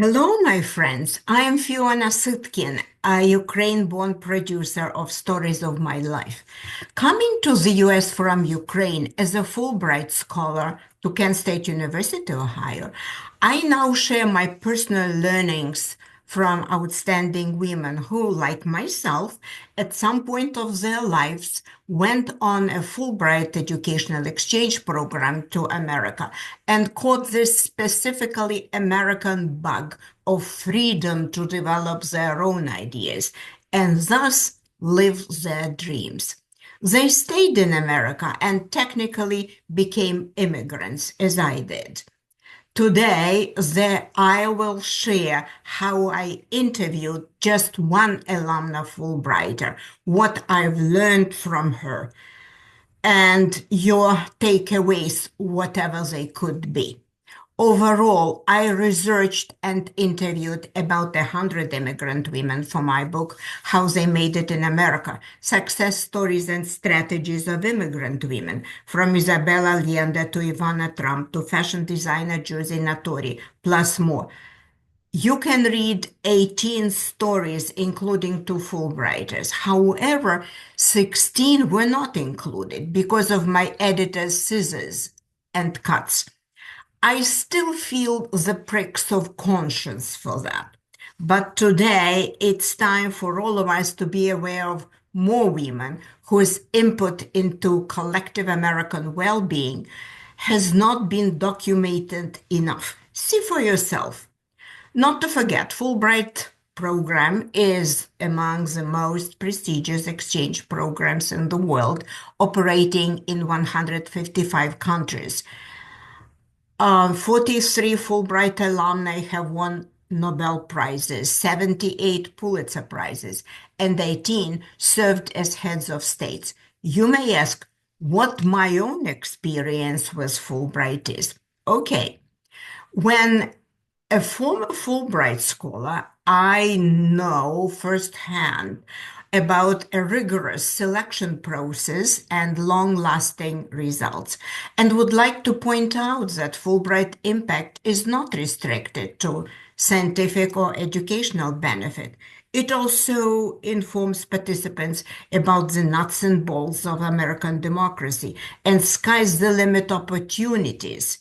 Hello, my friends. I am Fiona Sitkin, a Ukraine-born producer of Stories of My Life. Coming to the US from Ukraine as a Fulbright scholar to Kent State University, Ohio, I now share my personal learnings from outstanding women who, like myself, at some point of their lives went on a Fulbright educational exchange program to America and caught this specifically American bug of freedom to develop their own ideas and thus live their dreams. They stayed in America and technically became immigrants, as I did. Today, I will share how I interviewed just one alumna Fulbrighter, what I've learned from her, and your takeaways, whatever they could be. Overall, I researched and interviewed about 100 immigrant women for my book, How They Made It in America, Success Stories and Strategies of Immigrant Women, from Isabella Allende to Ivana Trump to fashion designer Josie Natori, plus more. You can read 18 stories, including two Fulbrighters. However, 16 were not included because of my editor's scissors and cuts. I still feel the pricks of conscience for that. But today, it's time for all of us to be aware of more women whose input into collective American well-being has not been documented enough. See for yourself. Not to forget, Fulbright program is among the most prestigious exchange programs in the world, operating in 155 countries. 43 Fulbright alumni have won Nobel Prizes, 78 Pulitzer Prizes, and 18 served as heads of states. You may ask what my own experience with Fulbright is. Okay, when a former Fulbright scholar, I know firsthand about a rigorous selection process and long-lasting results, and would like to point out that Fulbright impact is not restricted to scientific or educational benefit. It also informs participants about the nuts and bolts of American democracy and sky's the limit opportunities.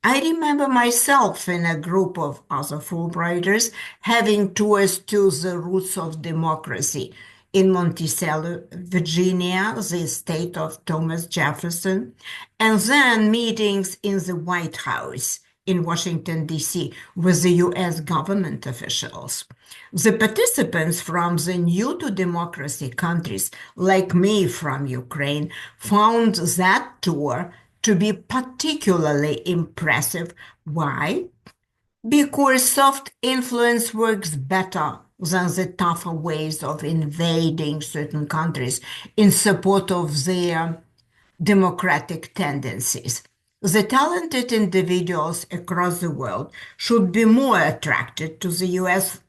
I remember myself in a group of other Fulbrighters having tours to the roots of democracy in Monticello, Virginia, the state of Thomas Jefferson, and then meetings in the White House in Washington, D.C., with the U.S. government officials. The participants from the new to democracy countries, like me from Ukraine, found that tour to be particularly impressive. Why? Because soft influence works better than the tougher ways of invading certain countries in support of their democratic tendencies. The talented individuals across the world should be more attracted to the US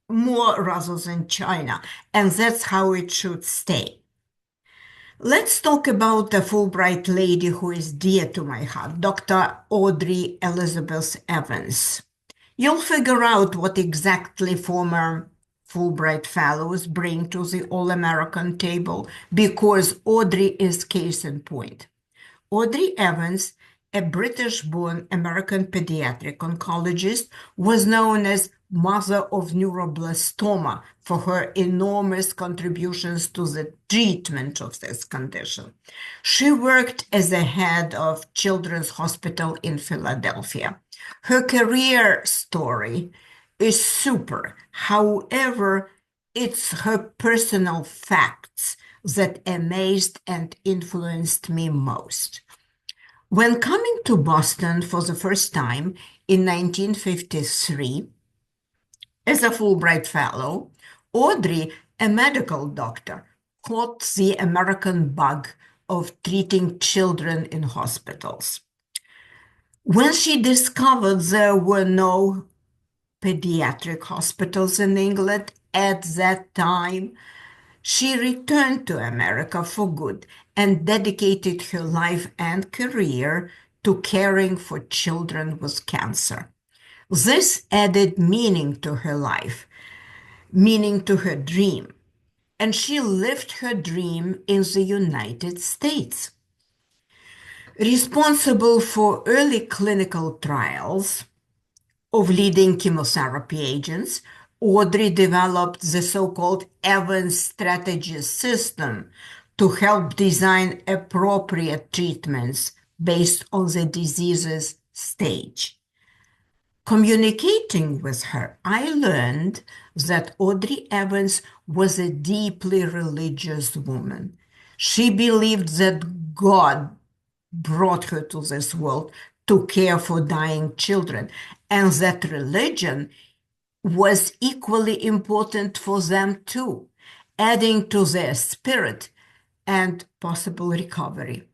more rather than China, and that's how it should stay. Let's talk about the Fulbright lady who is dear to my heart, Dr. Audrey Elizabeth Evans. You'll figure out what exactly former Fulbright fellows bring to the All-American table because Audrey is case in point. Audrey Evans, a British-born American pediatric oncologist, was known as Mother of Neuroblastoma for her enormous contributions to the treatment of this condition. She worked as a head of Children's Hospital in Philadelphia. Her career story is super. However, it's her personal facts that amazed and influenced me most. When coming to Boston for the first time in 1953 as a Fulbright Fellow, Audrey, a medical doctor, caught the American bug of treating children in hospitals. When she discovered there were no pediatric hospitals in England at that time, she returned to America for good and dedicated her life and career to caring for children with cancer. This added meaning to her life, meaning to her dream, and she lived her dream in the United States. Responsible for early clinical trials of leading chemotherapy agents, Audrey developed the so-called Evans strategy system to help design appropriate treatments based on the disease's stage. Communicating with her, I learned that Audrey Evans was a deeply religious woman. She believed that God brought her to this world to care for dying children, and that religion was equally important for them too, adding to their spirit and possible recovery.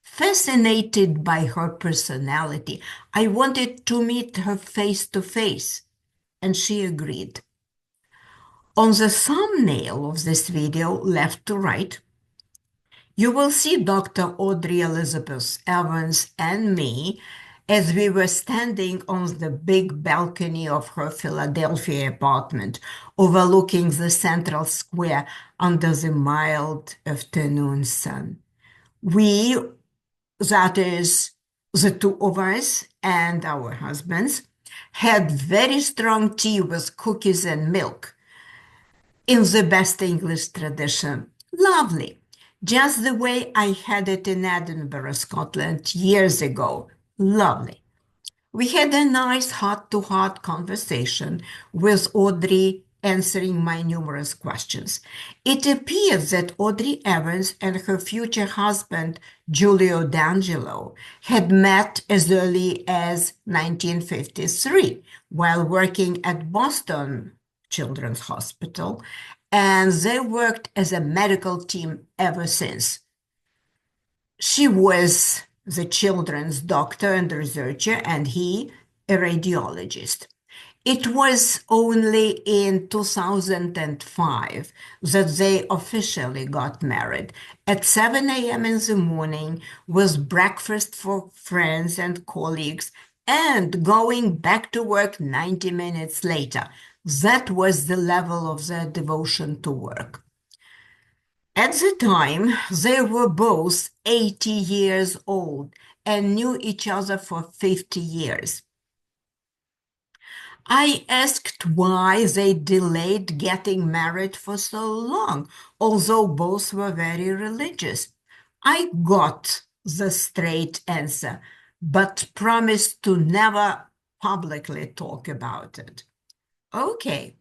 Fascinated by her personality, I wanted to meet her face to face, and she agreed. On the thumbnail of this video, left to right, you will see Dr. Audrey Elizabeth Evans and me as we were standing on the big balcony of her Philadelphia apartment, overlooking the central square under the mild afternoon sun. We, that is, the two of us and our husbands, had very strong tea with cookies and milk in the best English tradition. Lovely. Just the way I had it in Edinburgh, Scotland, years ago. Lovely. We had a nice heart-to-heart conversation with Audrey answering my numerous questions. It appears that Audrey Evans and her future husband, Giulio D'Angelo, had met as early as 1953 while working at Boston Children's Hospital, and they worked as a medical team ever since. She was the children's doctor and researcher, and he a radiologist. It was only in 2005 that they officially got married at 7 a.m. in the morning with breakfast for friends and colleagues and going back to work 90 minutes later. That was the level of their devotion to work. At the time, they were both 80 years old and knew each other for 50 years. I asked why they delayed getting married for so long, although both were very religious. I got the straight answer, but promised to never publicly talk about it. Okay.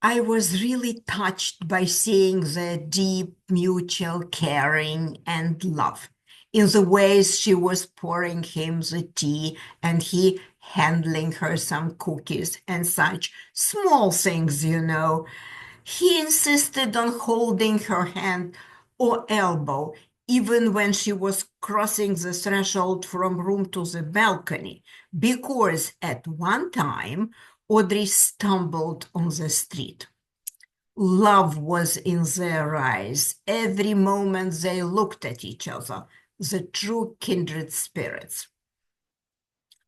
I was really touched by seeing the deep mutual caring and love in the ways she was pouring him the tea and he handling her some cookies and such small things, you know. He insisted on holding her hand or elbow, even when she was crossing the threshold from room to the balcony, because at one time, Audrey stumbled on the street. Love was in their eyes. Every moment they looked at each other, the true kindred spirits.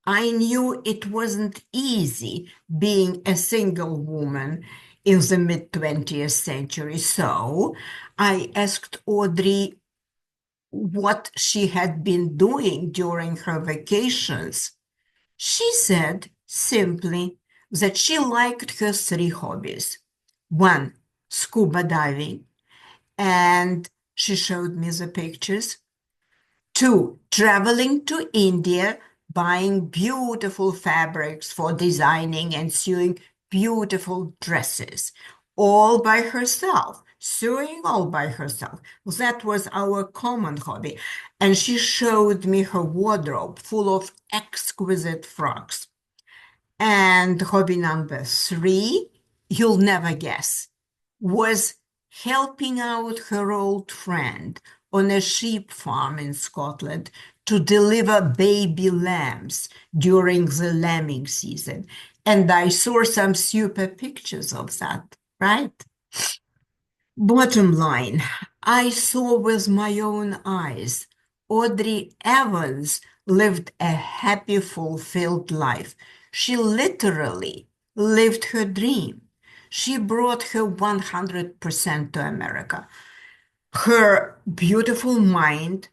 I knew it wasn't easy being a single woman in the mid-20th century, so I asked Audrey what she had been doing during her vacations. She said simply that she liked her three hobbies. One, scuba diving, and she showed me the pictures. Two, traveling to India, buying beautiful fabrics for designing and sewing beautiful dresses, all by herself, sewing all by herself. That was our common hobby. And she showed me her wardrobe full of exquisite frocks. And hobby number three, you'll never guess, was helping out her old friend on a sheep farm in Scotland to deliver baby lambs during the lambing season. And I saw some super pictures of that, right? Bottom line, I saw with my own eyes Audrey Evans lived a happy, fulfilled life. She literally lived her dream. She brought her 100% to America. Her beautiful mind,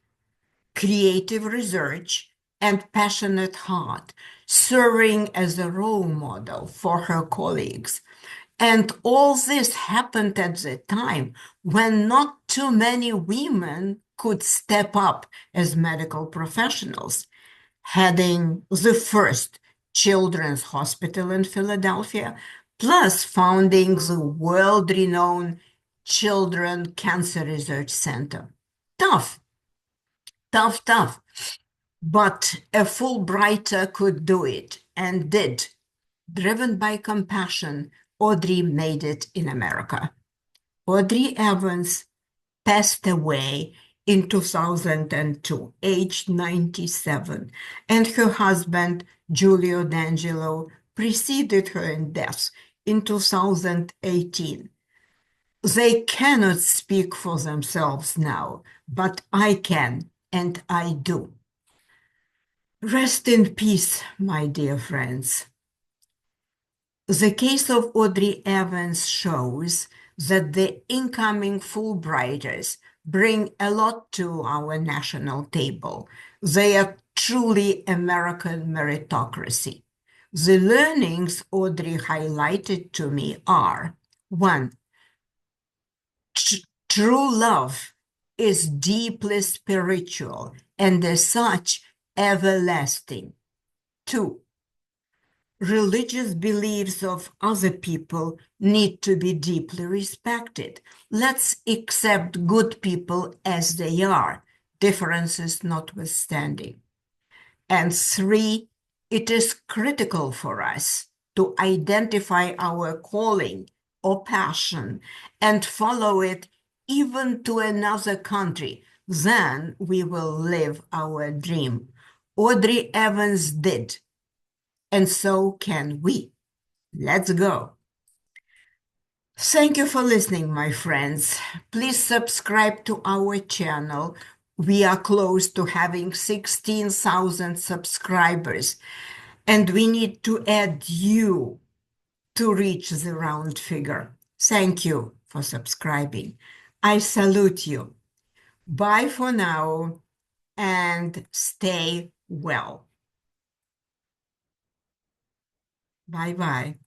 creative research, and passionate heart, serving as a role model for her colleagues. And all this happened at the time when not too many women could step up as medical professionals, heading the first children's hospital in Philadelphia, plus founding the world-renowned Children Cancer Research Center. Tough, tough, tough. But a Fulbrighter could do it and did. Driven by compassion, Audrey made it in America. Audrey Evans passed away in 2002, aged 97, and her husband, Giulio D'Angelo, preceded her in death in 2018. They cannot speak for themselves now, but I can, and I do. Rest in peace, my dear friends. The case of Audrey Evans shows that the incoming Fulbrighters bring a lot to our national table. They are truly American meritocracy. The learnings Audrey highlighted to me are: one, true love is deeply spiritual and as such everlasting. Two, religious beliefs of other people need to be deeply respected. Let's accept good people as they are, differences notwithstanding. And three, it is critical for us to identify our calling or passion and follow it even to another country. Then we will live our dream. Audrey Evans did, and so can we. Let's go. Thank you for listening, my friends. Please subscribe to our channel. We are close to having 16,000 subscribers, and we need to add you to reach the round figure. Thank you for subscribing. I salute you. Bye for now, and stay well. Bye-bye.